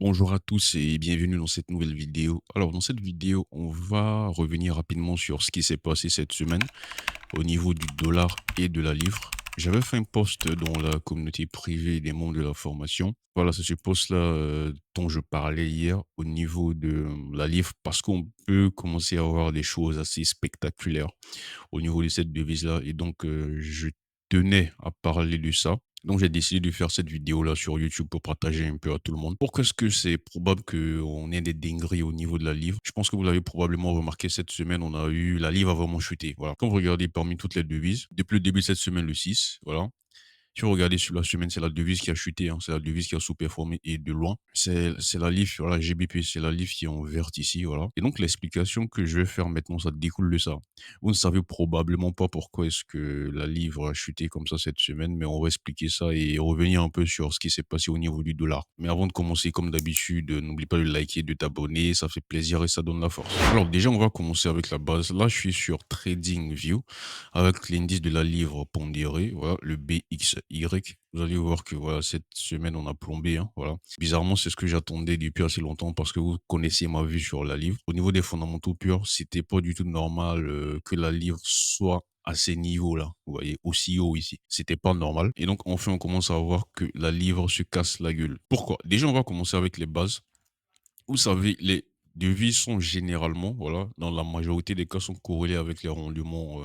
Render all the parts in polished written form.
Bonjour à tous et bienvenue dans cette nouvelle vidéo. Alors, dans cette vidéo, on va revenir rapidement sur ce qui s'est passé cette semaine au niveau du dollar et de la livre. J'avais fait un post dans la communauté privée des membres de la formation. Voilà, c'est ce post-là dont je parlais hier au niveau de la livre parce qu'on peut commencer à avoir des choses assez spectaculaires au niveau de cette devise-là. Et donc, je tenais à parler de ça. Donc, j'ai décidé de faire cette vidéo-là sur YouTube pour partager un peu à tout le monde. Pourquoi est-ce que c'est probable qu'on ait des dingueries au niveau de la livre? Je pense que vous l'avez probablement remarqué cette semaine, on a eu la livre a vraiment chuté. Voilà. Quand vous regardez parmi toutes les devises, depuis le début de cette semaine, le 6, voilà, si vous regardez sur la semaine, c'est la devise qui a chuté, hein, c'est la devise qui a sous-performé et de loin. C'est la livre, voilà, GBP, c'est la livre qui est en vert ici, voilà. Et donc, l'explication que je vais faire maintenant, ça découle de ça. Vous ne savez probablement pas pourquoi est-ce que la livre a chuté comme ça cette semaine, mais on va expliquer ça et revenir un peu sur ce qui s'est passé au niveau du dollar. Mais avant de commencer, comme d'habitude, n'oublie pas de liker, de t'abonner, ça fait plaisir et ça donne la force. Alors, déjà, on va commencer avec la base. Là, je suis sur TradingView avec l'indice de la livre pondéré, voilà, le BXY. Vous allez voir que voilà, cette semaine, on a plombé. Hein, voilà. Bizarrement, c'est ce que j'attendais depuis assez longtemps parce que vous connaissiez ma vue sur la livre. Au niveau des fondamentaux purs, c'était pas du tout normal que la livre soit à ces niveaux-là. Vous voyez, aussi haut ici. C'était pas normal. Et donc, enfin, on commence à voir que la livre se casse la gueule. Pourquoi? Déjà, on va commencer avec les bases. Vous savez, les devises sont généralement, voilà, dans la majorité des cas, sont corrélés avec les rendements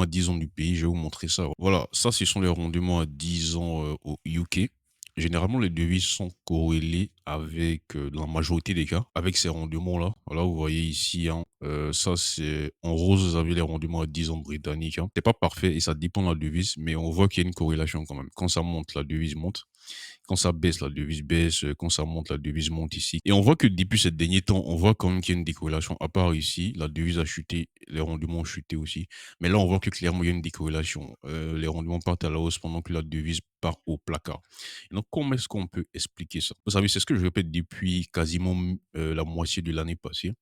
à 10 ans du pays. Je vais vous montrer ça. Voilà, ça, ce sont les rendements à 10 ans au UK. Généralement, les devises sont corrélées avec, dans la majorité des cas, avec ces rendements-là. Voilà, vous voyez ici, hein, ça c'est en rose, vous avez les rendements à 10 ans britanniques. Hein. C'est pas parfait et ça dépend de la devise, mais on voit qu'il y a une corrélation quand même. Quand ça monte, la devise monte. Quand ça baisse, la devise baisse. Quand ça monte, la devise monte ici. Et on voit que depuis ces derniers temps, on voit quand même qu'il y a une décorrélation. À part ici, la devise a chuté, les rendements ont chuté aussi. Mais là, on voit que clairement, il y a une décorrélation. Les rendements partent à la hausse pendant que la devise part au placard. Et donc, comment est-ce qu'on peut expliquer ça? Vous savez, c'est ce que je répète depuis quasiment la moitié de l'année passée.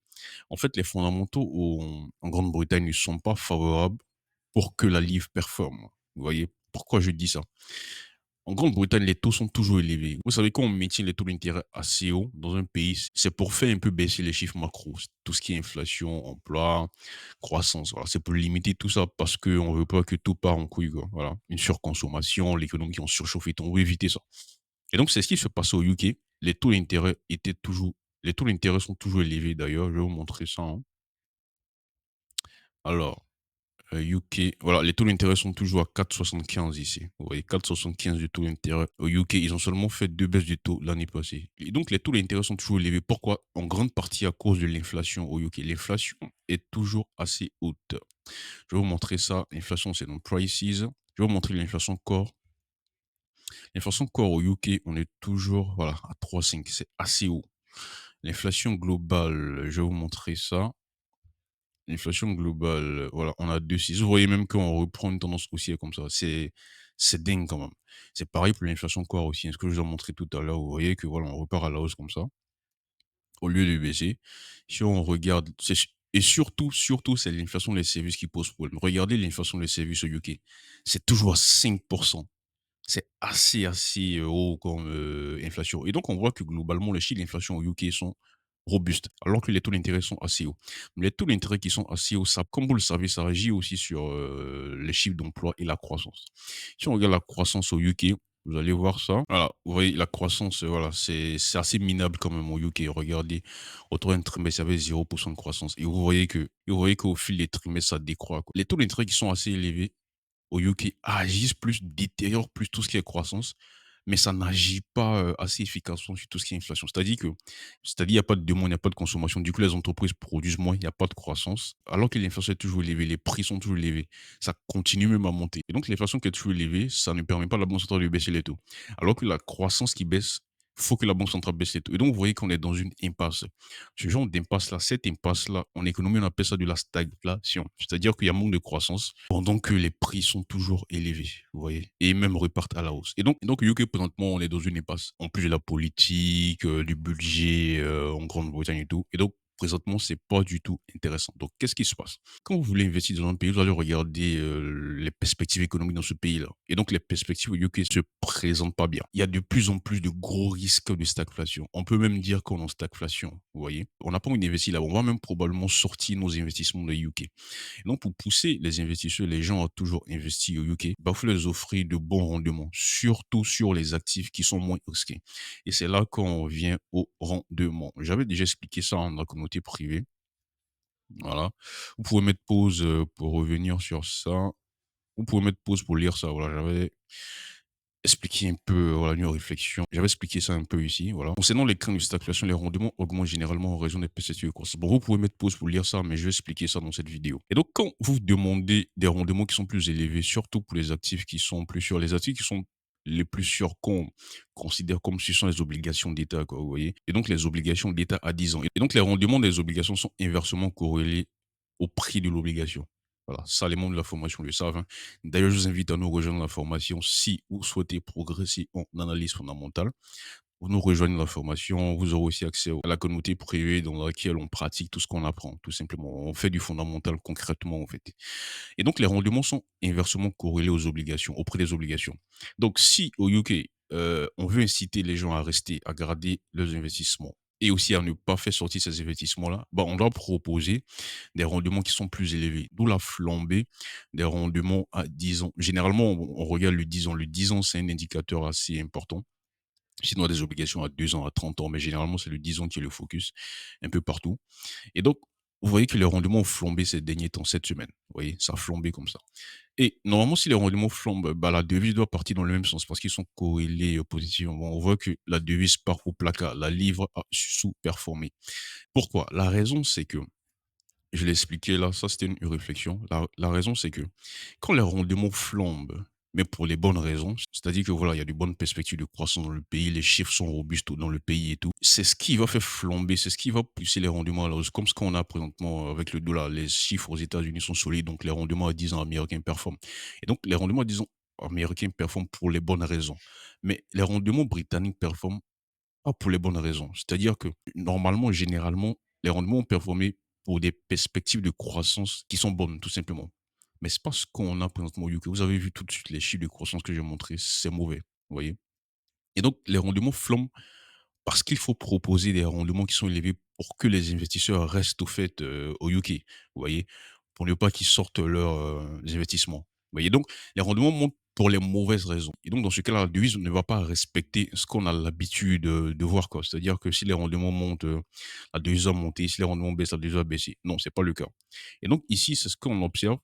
En fait, les fondamentaux en Grande-Bretagne ne sont pas favorables pour que la livre performe. Vous voyez pourquoi je dis ça? En Grande-Bretagne, les taux sont toujours élevés. Vous savez, quand on maintient les taux d'intérêt assez hauts dans un pays, c'est pour faire un peu baisser les chiffres macro. Tout ce qui est inflation, emploi, croissance. Voilà. C'est pour limiter tout ça parce qu'on ne veut pas que tout part en couille. Quoi. Voilà. Une surconsommation, l'économie qui ont surchauffé, on veut éviter ça. Et donc, c'est ce qui se passe au UK. Les taux d'intérêt sont toujours élevés d'ailleurs. Je vais vous montrer ça. Hein. Alors, UK, voilà, les taux d'intérêt sont toujours à 4,75 ici. Vous voyez, 4,75 du taux d'intérêt. Au UK, ils ont seulement fait 2 baisses de taux l'année passée. Et donc, les taux d'intérêt sont toujours élevés. Pourquoi? En grande partie à cause de l'inflation au UK. L'inflation est toujours assez haute. Je vais vous montrer ça. L'inflation, c'est dans Prices. Je vais vous montrer l'inflation core. L'inflation core au UK, on est toujours voilà, à 3,5. C'est assez haut. L'inflation globale, je vais vous montrer ça. L'inflation globale, voilà, on a 2,6. Vous voyez même qu'on reprend une tendance haussière comme ça. C'est dingue quand même. C'est pareil pour l'inflation core aussi, hein. Ce que je vous ai montré tout à l'heure, vous voyez que voilà, on repart à la hausse comme ça, au lieu de baisser. Si on regarde, et surtout, c'est l'inflation des services qui pose problème. Regardez l'inflation des services au UK. C'est toujours à 5%. C'est assez haut comme inflation. Et donc, on voit que globalement, les chiffres d'inflation au UK sont robustes, alors que les taux d'intérêt sont assez hauts. Mais les taux d'intérêt qui sont assez hauts, ça, comme vous le savez, ça agit aussi sur les chiffres d'emploi et la croissance. Si on regarde la croissance au UK, vous allez voir ça. Voilà, vous voyez, la croissance, voilà, c'est assez minable quand même au UK. Regardez, au troisième trimestre, il y avait 0% de croissance. Et vous voyez qu'au fil des trimestres, ça décroît. Quoi. Les taux d'intérêt qui sont assez élevés, au UK agissent plus, détériorent plus tout ce qui est croissance, mais ça n'agit pas assez efficacement sur tout ce qui est inflation. C'est-à-dire, il n'y a pas de demande, il n'y a pas de consommation. Du coup, les entreprises produisent moins, il n'y a pas de croissance. Alors que l'inflation est toujours élevée, les prix sont toujours élevés. Ça continue même à monter. Et donc, l'inflation qui est toujours élevée, ça ne permet pas à la Banque centrale de baisser les taux. Alors que la croissance qui baisse, faut que la Banque centrale baisse les taux. Et donc, vous voyez qu'on est dans une impasse. Ce genre d'impasse-là, cette impasse-là, en économie, on appelle ça de la stagflation. C'est-à-dire qu'il y a manque de croissance pendant que les prix sont toujours élevés, vous voyez, et même repartent à la hausse. Et donc UK, présentement, on est dans une impasse. En plus de la politique, du budget en Grande-Bretagne et tout. Et donc, présentement, c'est pas du tout intéressant. Donc, qu'est-ce qui se passe? Quand vous voulez investir dans un pays, vous allez regarder les perspectives économiques dans ce pays-là. Et donc, les perspectives au UK se présentent pas bien. Il y a de plus en plus de gros risques de stagflation. On peut même dire qu'on est en stagflation, vous voyez. On n'a pas envie d'investir là. On va même probablement sortir nos investissements de UK. Et donc, pour pousser les investisseurs, les gens à toujours investir au UK, il faut les offrir de bons rendements, surtout sur les actifs qui sont moins risqués. Et c'est là qu'on vient au rendement. J'avais déjà expliqué ça dans la communauté privée. Voilà. Vous pouvez mettre pause pour revenir sur ça. Vous pouvez mettre pause pour lire ça. Voilà, j'avais expliqué un peu, voilà, une réflexion. J'avais expliqué ça un peu ici, voilà. Concernant les craintes de stagflation, les rendements augmentent généralement en raison des perspectives de croissance. Bon, vous pouvez mettre pause pour lire ça, mais je vais expliquer ça dans cette vidéo. Et donc, quand vous demandez des rendements qui sont plus élevés, surtout pour les actifs qui sont plus sûrs, les actifs qui sont les plus sûrs qu'on considère comme ce sont les obligations d'État, quoi, vous voyez. Et donc, les obligations d'État à 10 ans. Et donc, les rendements des obligations sont inversement corrélés au prix de l'obligation. Voilà, ça, les membres de la formation le savent, hein. D'ailleurs, je vous invite à nous rejoindre la formation si vous souhaitez progresser en analyse fondamentale. Vous nous rejoignez la formation, vous aurez aussi accès à la communauté privée dans laquelle on pratique tout ce qu'on apprend, tout simplement. On fait du fondamental concrètement, en fait. Et donc, les rendements sont inversement corrélés aux obligations, auprès des obligations. Donc, si au UK, on veut inciter les gens à rester, à garder leurs investissements et aussi à ne pas faire sortir ces investissements-là, bah, on doit proposer des rendements qui sont plus élevés. D'où la flambée des rendements à 10 ans. Généralement, on regarde le 10 ans. Le 10 ans, c'est un indicateur assez important. Sinon, on a des obligations à 2 ans, à 30 ans, mais généralement, c'est le 10 ans qui est le focus un peu partout. Et donc, vous voyez que les rendements ont flambé ces derniers temps, cette semaine. Vous voyez, ça a flambé comme ça. Et normalement, si les rendements flambent, bah, la devise doit partir dans le même sens parce qu'ils sont corrélés positivement. Bon, on voit que la devise part au placard, la livre a sous-performé. Pourquoi? La raison, c'est que je l'ai expliqué là, ça c'était une réflexion. La raison, c'est que quand les rendements flambent, mais pour les bonnes raisons, c'est-à-dire que voilà, il y a de bonnes perspectives de croissance dans le pays, les chiffres sont robustes dans le pays et tout, c'est ce qui va faire flamber, c'est ce qui va pousser les rendements à la hausse. Comme ce qu'on a présentement avec le dollar, les chiffres aux États-Unis sont solides, donc les rendements à 10 ans américains performent. Et donc les rendements à 10 ans américains performent pour les bonnes raisons. Mais les rendements britanniques performent pas pour les bonnes raisons. C'est-à-dire que normalement, généralement, les rendements ont performé pour des perspectives de croissance qui sont bonnes, tout simplement. Mais c'est pas ce qu'on a présentement au UK. Vous avez vu tout de suite les chiffres de croissance que j'ai montrés, c'est mauvais. Vous voyez? Et donc, les rendements flambent parce qu'il faut proposer des rendements qui sont élevés pour que les investisseurs restent au fait au UK. Vous voyez? Pour ne pas qu'ils sortent leurs investissements. Vous voyez? Donc, les rendements montent pour les mauvaises raisons. Et donc, dans ce cas-là, la devise ne va pas respecter ce qu'on a l'habitude de voir, quoi. C'est-à-dire que si les rendements montent, la devise va monter. Si les rendements baissent, la devise va baisser. Non, c'est pas le cas. Et donc, ici, c'est ce qu'on observe.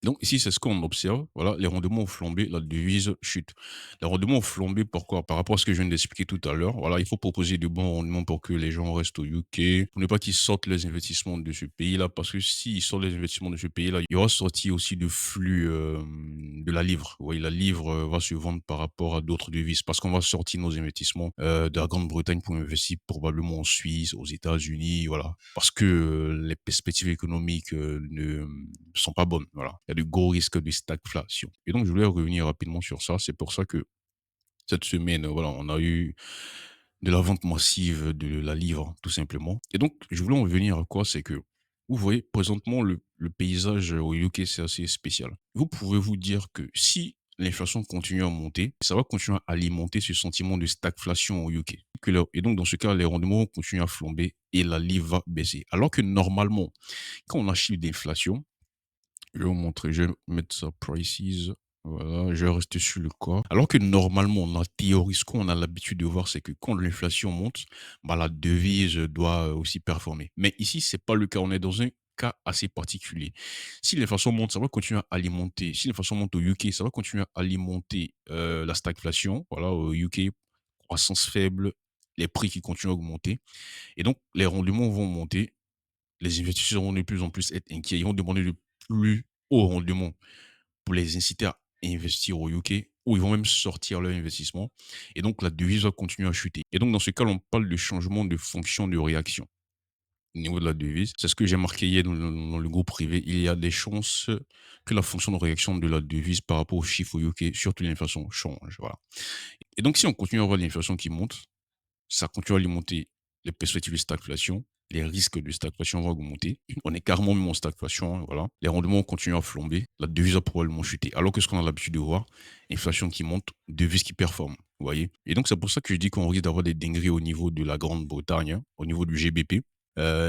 Donc ici, c'est ce qu'on observe. Voilà, les rendements ont flambé, la devise chute. Les rendements ont flambé, pourquoi? Par rapport à ce que je viens d'expliquer tout à l'heure. Voilà, il faut proposer de bons rendements pour que les gens restent au UK, pour ne pas qu'ils sortent les investissements de ce pays-là, parce que s'ils sortent les investissements de ce pays-là, il y aura sorti aussi de flux de la livre. Vous voyez, la livre va se vendre par rapport à d'autres devises, parce qu'on va sortir nos investissements de la Grande-Bretagne pour investir probablement en Suisse, aux États-Unis, voilà, parce que les perspectives économiques ne sont pas bonnes. Voilà. Il y a de gros risques de stagflation. Et donc, je voulais revenir rapidement sur ça. C'est pour ça que cette semaine, voilà, on a eu de la vente massive de la livre, tout simplement. Et donc, je voulais en venir à quoi? C'est que, vous voyez, présentement, le paysage au UK, c'est assez spécial. Vous pouvez vous dire que si l'inflation continue à monter, ça va continuer à alimenter ce sentiment de stagflation au UK. Et donc, dans ce cas, les rendements vont continuer à flamber et la livre va baisser. Alors que normalement, quand on a chiffre d'inflation, je vais vous montrer, je vais mettre ça prices. Voilà, je vais rester sur le corps. Alors que normalement, en théorie, ce qu'on a l'habitude de voir, c'est que quand l'inflation monte, bah, la devise doit aussi performer. Mais ici, c'est pas le cas. On est dans un cas assez particulier. Si l'inflation monte, ça va continuer à alimenter. Si l'inflation monte au UK, ça va continuer à alimenter la stagflation. Voilà, au UK, croissance faible, les prix qui continuent à augmenter. Et donc, les rendements vont monter, les investisseurs vont de plus en plus être inquiets. Ils vont demander de plus hauts rendements pour les inciter à investir au UK ou ils vont même sortir leur investissement. Et donc, la devise va continuer à chuter. Et donc, dans ce cas, on parle de changement de fonction de réaction au niveau de la devise. C'est ce que j'ai marqué hier dans le groupe privé. Il y a des chances que la fonction de réaction de la devise par rapport aux chiffres au UK, surtout l'inflation, change. Voilà. Et donc, si on continue à avoir l'inflation qui monte, ça continue à alimenter les perspectives de stagflation, les risques de stagflation vont augmenter. On est carrément même en stagflation, hein, voilà. Les rendements continuent à flamber, la devise a probablement chuté. Alors que ce qu'on a l'habitude de voir, inflation qui monte, devise qui performe, vous voyez. Et donc, c'est pour ça que je dis qu'on risque d'avoir des dingueries au niveau de la Grande-Bretagne, hein, au niveau du GBP,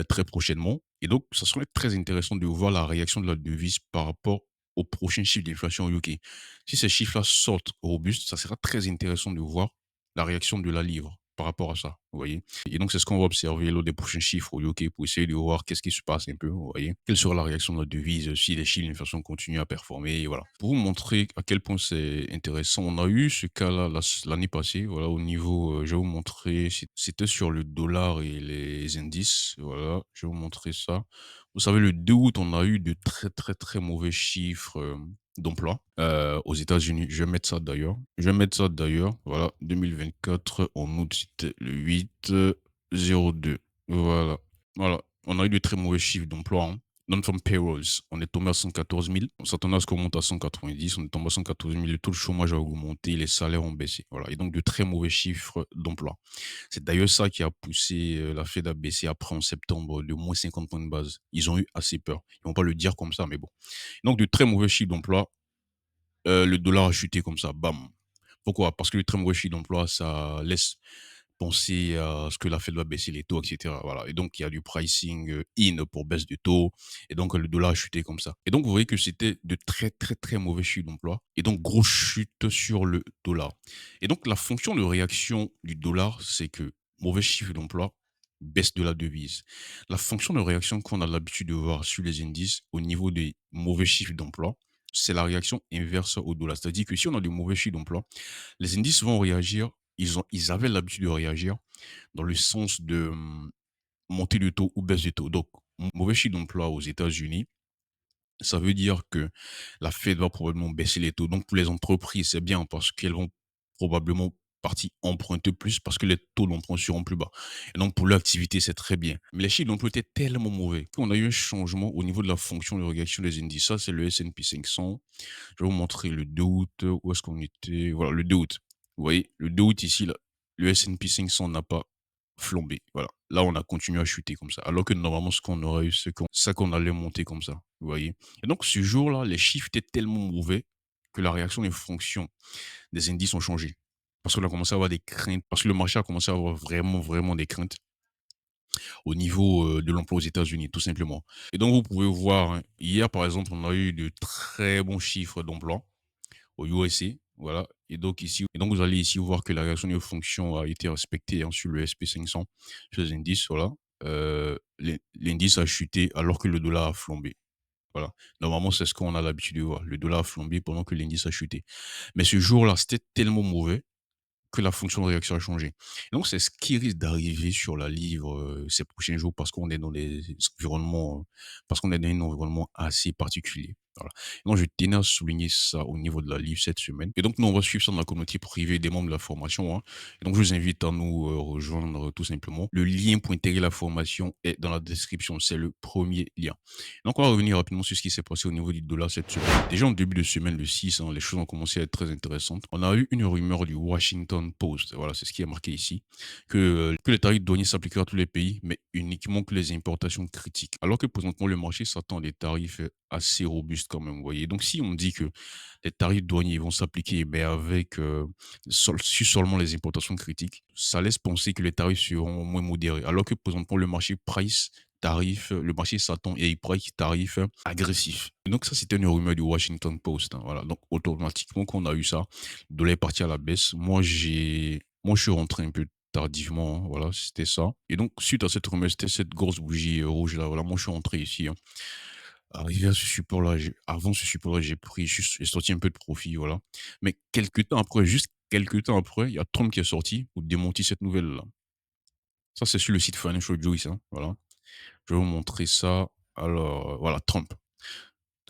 très prochainement. Et donc, ça serait très intéressant de voir la réaction de la devise par rapport aux prochains chiffres d'inflation au UK. Si ces chiffres-là sortent robustes, ça sera très intéressant de voir la réaction de la livre par rapport à ça, vous voyez. Et donc, c'est ce qu'on va observer lors des prochains chiffres au UK pour essayer de voir qu'est-ce qui se passe un peu, vous voyez. Quelle sera la réaction de la devise si les chiffres d'inflation continuent à performer, et voilà. Pour vous montrer à quel point c'est intéressant, on a eu ce cas-là l'année passée, voilà, au niveau, je vais vous montrer, c'était sur le dollar et les indices, voilà, je vais vous montrer ça. Vous savez, le 2 août, on a eu de très, très, très mauvais chiffres d'emploi aux États-Unis. Je vais mettre ça d'ailleurs. Je vais mettre ça d'ailleurs. Voilà, 2024, en août, c'était le 8/02. Voilà. Voilà. On a eu de très mauvais chiffres d'emploi, hein. Non-farm payrolls, on est tombé à 114 000. On s'attendait à ce qu'on monte à 190. On est tombé à 114 000. Le taux de chômage a augmenté. Les salaires ont baissé. Voilà. Et donc, de très mauvais chiffres d'emploi. C'est d'ailleurs ça qui a poussé la Fed à baisser après en septembre de moins 50 points de base. Ils ont eu assez peur. Ils vont pas le dire comme ça, mais bon. Donc, de très mauvais chiffres d'emploi, le dollar a chuté comme ça, bam. Pourquoi? Parce que le très mauvais chiffre d'emploi, ça laisse penser à ce que la Fed va baisser les taux, et cetera. Voilà. Et donc, il y a du pricing in pour baisse de taux. Et donc, le dollar a chuté comme ça. Et donc, vous voyez que c'était de très, très, très mauvais chiffres d'emploi. Et donc, grosse chute sur le dollar. Et donc, la fonction de réaction du dollar, c'est que mauvais chiffre d'emploi, baisse de la devise. La fonction de réaction qu'on a l'habitude de voir sur les indices au niveau des mauvais chiffres d'emploi, c'est la réaction inverse au dollar. C'est-à-dire que si on a des mauvais chiffres d'emploi, les indices vont réagir, ils avaient l'habitude de réagir dans le sens de montée de taux ou baisse de taux. Donc, mauvais chiffre d'emploi aux États-Unis, ça veut dire que la Fed va probablement baisser les taux. Donc, pour les entreprises, c'est bien parce qu'elles vont probablement partir emprunter plus parce que les taux d'emprunt seront plus bas. Et donc, pour l'activité, c'est très bien. Mais les chiffres d'emploi étaient tellement mauvais qu'on a eu un changement au niveau de la fonction de réaction des indices. Ça, c'est le S&P 500. Je vais vous montrer le 2 août, où est-ce qu'on était? Voilà, le 2 août. Vous voyez, le 2 août ici, là, le S&P 500 n'a pas flambé. Voilà. Là, on a continué à chuter comme ça. Alors que normalement, ce qu'on aurait eu, c'est qu'on allait monter comme ça. Vous voyez? Et donc, ce jour-là, les chiffres étaient tellement mauvais que la réaction des fonctions des indices ont changé. Parce qu'on a commencé à avoir des craintes, parce que le marché a commencé à avoir vraiment, vraiment des craintes au niveau de l'emploi aux États-Unis, tout simplement. Et donc, vous pouvez voir, hein, hier, par exemple, on a eu de très bons chiffres d'emploi au USA, voilà. Et donc vous allez ici voir que la réaction de fonction a été respectée, hein, sur le SP 500, sur les indices, voilà. L'indice a chuté alors que le dollar a flambé. Voilà. Normalement, c'est ce qu'on a l'habitude de voir. Le dollar a flambé pendant que l'indice a chuté. Mais ce jour-là, c'était tellement mauvais que la fonction de réaction a changé. Donc, c'est ce qui risque d'arriver sur la livre ces prochains jours parce qu'on est dans un environnement assez particulier. Voilà. Donc, je tenais à souligner ça au niveau de la livre cette semaine. Et donc, nous, on va suivre ça dans la communauté privée des membres de la formation, hein. Et donc, je vous invite à nous rejoindre tout simplement. Le lien pour intégrer la formation est dans la description. C'est le premier lien. Donc, on va revenir rapidement sur ce qui s'est passé au niveau du dollar cette semaine. Déjà, en début de semaine, le 6, hein, les choses ont commencé à être très intéressantes. On a eu une rumeur du Washington Post, voilà, c'est ce qui est marqué ici, que les tarifs douaniers s'appliqueraient à tous les pays, mais uniquement que les importations critiques. Alors que présentement, le marché s'attend à des tarifs assez robustes quand même, vous voyez. Donc, si on dit que les tarifs douaniers vont s'appliquer, mais avec sur seulement les importations critiques, ça laisse penser que les tarifs seront moins modérés. Alors que présentement, le marché price tarif, le marché s'attend et il price tarif agressif. Et donc ça, c'était une rumeur du Washington Post, hein, voilà. Donc automatiquement, quand on a eu ça, le dollar est parti à la baisse. Moi, je suis rentré un peu tardivement, hein, voilà, c'était ça. Et donc, suite à cette rumeur, c'était cette grosse bougie rouge là, voilà, moi, je suis rentré ici, hein. Arrivé à ce support-là, avant ce support-là, j'ai sorti un peu de profit, voilà. Mais quelques temps après, juste quelques temps après, il y a Trump qui est sorti pour démonter cette nouvelle-là. Ça, c'est sur le site Financial Joys, hein, voilà. Je vais vous montrer ça. Alors, voilà, Trump.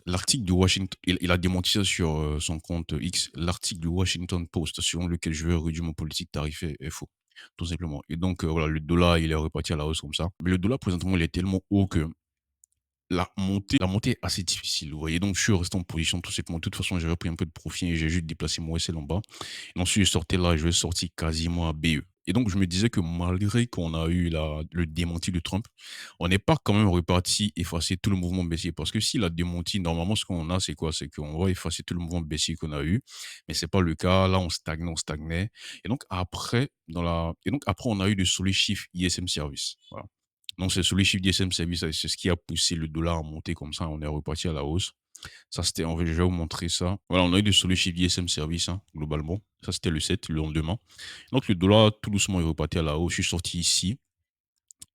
L'article du Washington, il a démenti ça sur son compte X. L'article du Washington Post, selon lequel je vais réduire mon politique tarifaire, est faux. Tout simplement. Et donc, voilà, le dollar, il est reparti à la hausse comme ça. Mais le dollar, présentement, il est tellement haut que la montée est assez difficile. Vous voyez, donc, je suis resté en position tout simplement. De toute façon, j'avais pris un peu de profit et j'ai juste déplacé mon SL en bas. Et ensuite, je sortais là, je vais sortir quasiment à BE. Et donc, je me disais que malgré qu'on a eu le démenti de Trump, on n'est pas quand même reparti effacer tout le mouvement baissier. Parce que s'il a démenti, normalement, ce qu'on a, c'est quoi? C'est qu'on va effacer tout le mouvement baissier qu'on a eu. Mais c'est pas le cas. Là, on stagnait. Et donc après, on a eu de solides chiffres ISM Service. Voilà. Donc, c'est sur les chiffres d'ISM Service, c'est ce qui a poussé le dollar à monter comme ça. On est reparti à la hausse. Ça, c'était, je vais vous montrer ça. Voilà, on a eu de solides chiffres d'ISM Service, hein, globalement. Ça, c'était le 7, le lendemain. Donc, le dollar, tout doucement, est reparti à la hausse. Je suis sorti ici.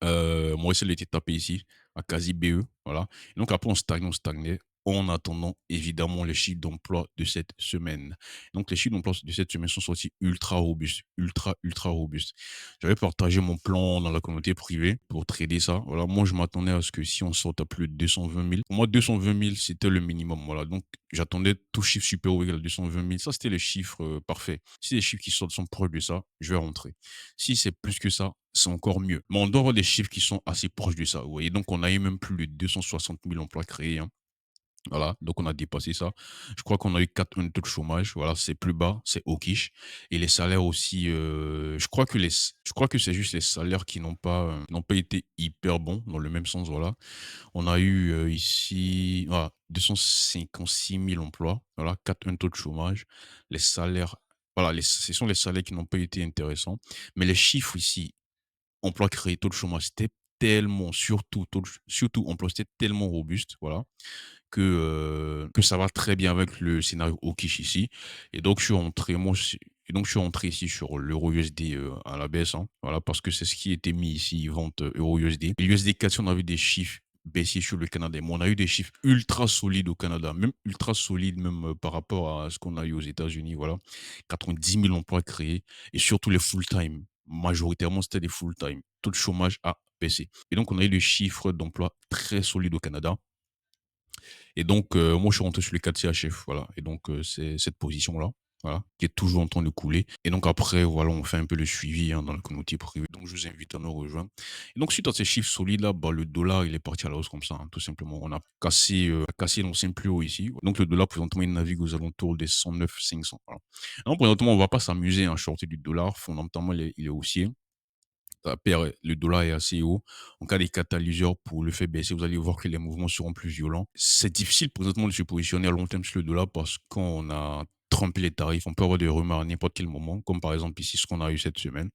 Moi aussi, il était tapé ici, à quasi BE, voilà. Et donc après, on stagnait, en attendant évidemment les chiffres d'emploi de cette semaine. Donc les chiffres d'emploi de cette semaine sont sortis ultra robustes, ultra robustes. J'avais partagé mon plan dans la communauté privée pour trader ça. Voilà, moi, je m'attendais à ce que si on sorte à plus de 220 000, pour moi, 220 000, c'était le minimum. Voilà, donc j'attendais tout chiffre supérieur ou égal à 220 000. Ça, c'était le chiffre parfait. Si les chiffres qui sortent sont proches de ça, je vais rentrer. Si c'est plus que ça, c'est encore mieux. Mais on doit avoir des chiffres qui sont assez proches de ça. Vous voyez, donc on a eu même plus de 260 000 emplois créés, hein. Voilà, donc on a dépassé ça. Je crois qu'on a eu 4 un taux de chômage. Voilà, c'est plus bas, c'est hawkish. Et les salaires aussi, je crois que c'est juste les salaires qui n'ont pas été hyper bons dans le même sens. Voilà, on a eu ici, voilà, 256 000 emplois. Voilà, 4 un taux de chômage. Les salaires, voilà, ce sont les salaires qui n'ont pas été intéressants. Mais les chiffres ici, emploi créé, taux de chômage, c'était tellement, surtout emploi, c'était tellement robuste, voilà, que ça va très bien avec le scénario hawkish ici. Et donc, je suis rentré, moi, et donc, je suis rentré ici sur l'euro USD à la baisse, hein, voilà, parce que c'est ce qui était mis ici, vente euro USD. Et l'USD 4, si on avait des chiffres baissiers sur le Canada, mais on a eu des chiffres ultra solides au Canada, même ultra solides, même par rapport à ce qu'on a eu aux États-Unis, voilà. 90 000 emplois créés et surtout les full-time. Majoritairement, c'était des full-time. Taux de chômage a baissé. Et donc, on a eu des chiffres d'emploi très solides au Canada. Et donc, moi, je suis rentré sur les 4 CHF, voilà. Et donc, c'est cette position-là, voilà, qui est toujours en train de couler. Et donc après, voilà, on fait un peu le suivi, hein, dans la communauté privée. Donc, je vous invite à nous rejoindre. Et donc, suite à ces chiffres solides-là, bah, le dollar, il est parti à la hausse comme ça, hein, tout simplement. On a cassé l'ancien plus haut ici. Donc, le dollar, présentement, il navigue aux alentours des 109 500. Voilà. Donc, présentement, on va pas s'amuser à shorter du dollar. Fondamentalement, il est haussier. Ça perd, le dollar est assez haut. En cas des catalyseurs pour le faire baisser, vous allez voir que les mouvements seront plus violents. C'est difficile présentement de se positionner à long terme sur le dollar parce qu'on a trempé les tarifs. On peut avoir des rumeurs à n'importe quel moment, comme par exemple ici ce qu'on a eu cette semaine.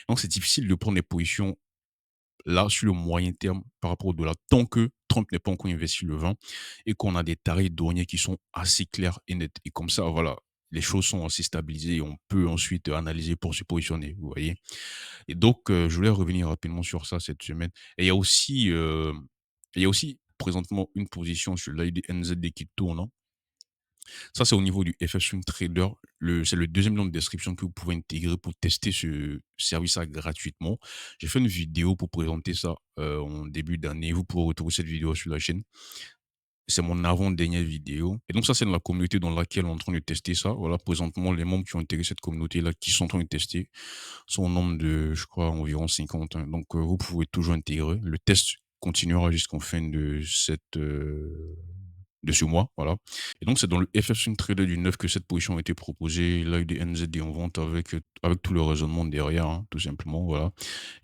Donc c'est difficile de prendre des positions là sur le moyen terme par rapport au dollar tant que Trump n'est pas encore investi le vent et qu'on a des tarifs douaniers qui sont assez clairs et nets. Et comme ça, voilà, les choses sont assez stabilisées et on peut ensuite analyser pour se positionner. Vous voyez? Et donc, je voulais revenir rapidement sur ça cette semaine. Et il y a aussi présentement une position sur l'ID NZD qui tourne, hein. Ça, c'est au niveau du FS Swing Trader. C'est le deuxième lien de description que vous pouvez intégrer pour tester ce service-là gratuitement. J'ai fait une vidéo pour présenter ça en début d'année. Vous pouvez retrouver cette vidéo sur la chaîne. C'est mon avant-dernière vidéo. Et donc ça, c'est dans la communauté dans laquelle on est en train de tester ça. Voilà, présentement, les membres qui ont intégré cette communauté-là, qui sont en train de tester, sont au nombre de, je crois, environ 50, hein. Donc, vous pouvez toujours intégrer. Le test continuera jusqu'en fin de ce mois, voilà. Et donc, c'est dans le FF Swing Trader du 9 que cette position a été proposée. Là, il y a des NZD en vente avec tout le raisonnement derrière, hein, tout simplement, voilà.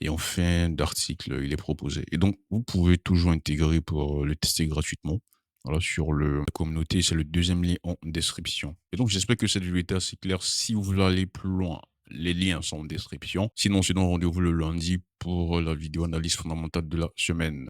Et en fin d'article, il est proposé. Et donc, vous pouvez toujours intégrer pour le tester gratuitement. Voilà, sur la communauté, c'est le deuxième lien en description. Et donc, j'espère que cette vidéo était assez claire. Si vous voulez aller plus loin, les liens sont en description. Sinon, rendez-vous le lundi pour la vidéo analyse fondamentale de la semaine.